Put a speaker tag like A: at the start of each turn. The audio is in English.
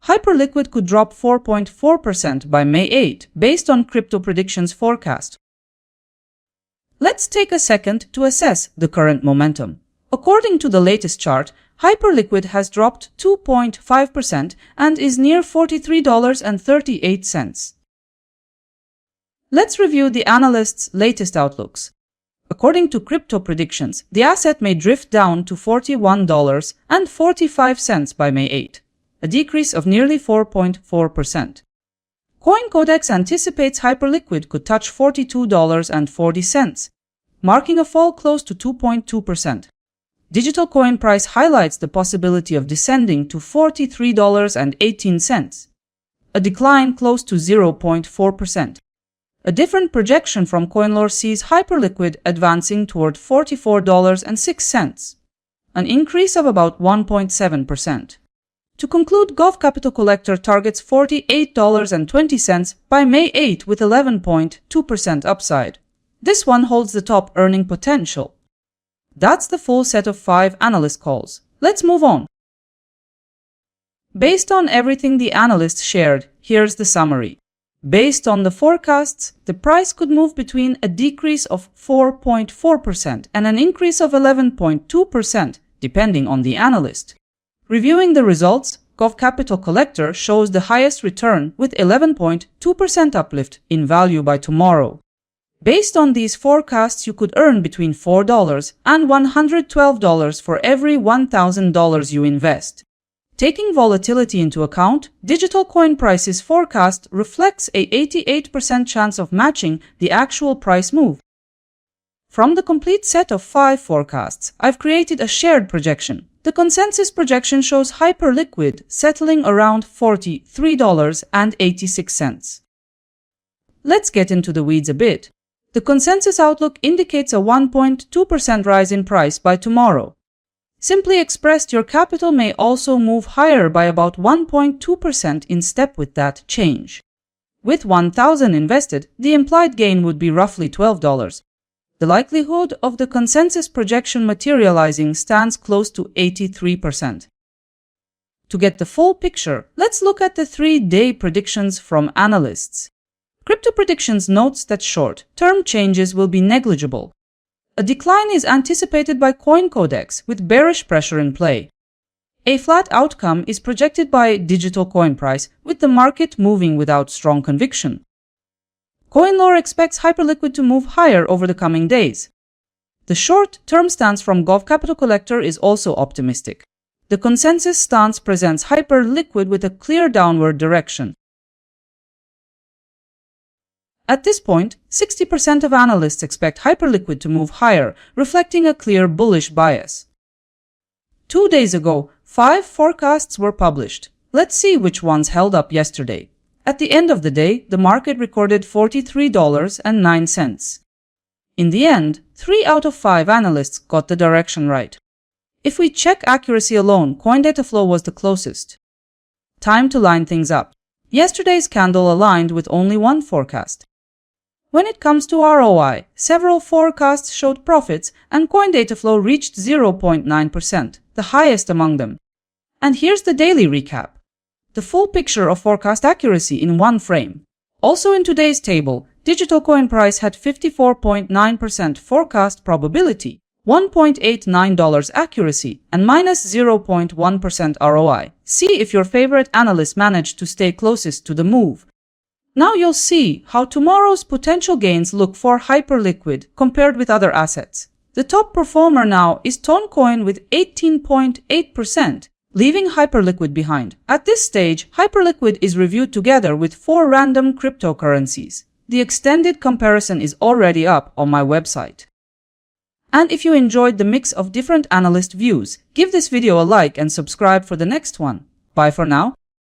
A: Hyperliquid could drop 4.4% by May 8, based on Crypto Predictions forecast. Let's take a second to assess the current momentum. According to the latest chart, Hyperliquid has dropped 2.5% and is near $43.38. Let's review the analyst's latest outlooks. According to Crypto Predictions, the asset may drift down to $41.45 by May 8, a decrease of nearly 4.4%. CoinCodex anticipates Hyperliquid could touch $42.40, marking a fall close to 2.2%. Digital coin price highlights the possibility of descending to $43.18, a decline close to 0.4%. A different projection from CoinLore sees Hyperliquid advancing toward $44.06, an increase of about 1.7%. To conclude, Gov Capital Collector targets $48.20 by May 8 with 11.2% upside. This one holds the top earning potential. That's the full set of 5 analyst calls. Let's move on. Based on everything the analysts shared, here's the summary. Based on the forecasts, the price could move between a decrease of 4.4% and an increase of 11.2%, depending on the analyst. Reviewing the results, Gov Capital Collector shows the highest return with 11.2% uplift in value by tomorrow. Based on these forecasts, you could earn between $4 and $112 for every $1,000 you invest. Taking volatility into account, digital coin prices forecast reflects a 88% chance of matching the actual price move. From the complete set of 5 forecasts, I've created a shared projection. The consensus projection shows Hyperliquid settling around $43.86. Let's get into the weeds a bit. The consensus outlook indicates a 1.2% rise in price by tomorrow. Simply expressed, your capital may also move higher by about 1.2% in step with that change. With $1,000 invested, the implied gain would be roughly $12. The likelihood of the consensus projection materializing stands close to 83%. To get the full picture, let's look at the 3-day predictions from analysts. Crypto Predictions notes that short-term changes will be negligible. A decline is anticipated by CoinCodex, with bearish pressure in play. A flat outcome is projected by Digital Coin Price, with the market moving without strong conviction. CoinLore expects Hyperliquid to move higher over the coming days. The short-term stance from Gov Capital Collector is also optimistic. The consensus stance presents Hyperliquid with a clear downward direction. At this point, 60% of analysts expect Hyperliquid to move higher, reflecting a clear bullish bias. 2 days ago, 5 forecasts were published. Let's see which ones held up yesterday. At the end of the day, the market recorded $43.09. In the end, 3 out of 5 analysts got the direction right. If we check accuracy alone, CoinDataFlow was the closest. Time to line things up. Yesterday's candle aligned with only one forecast. When it comes to ROI, several forecasts showed profits and CoinDataFlow reached 0.9%, the highest among them. And here's the daily recap. The full picture of forecast accuracy in one frame. Also in today's table, Digital Coin Price had 54.9% forecast probability, $1.89 accuracy, and minus 0.1% ROI. See if your favorite analyst managed to stay closest to the move. Now you'll see how tomorrow's potential gains look for Hyperliquid compared with other assets. The top performer now is Toncoin with 18.8%, leaving Hyperliquid behind. At this stage, Hyperliquid is reviewed together with 4 random cryptocurrencies. The extended comparison is already up on my website. And if you enjoyed the mix of different analyst views, give this video a like and subscribe for the next one. Bye for now.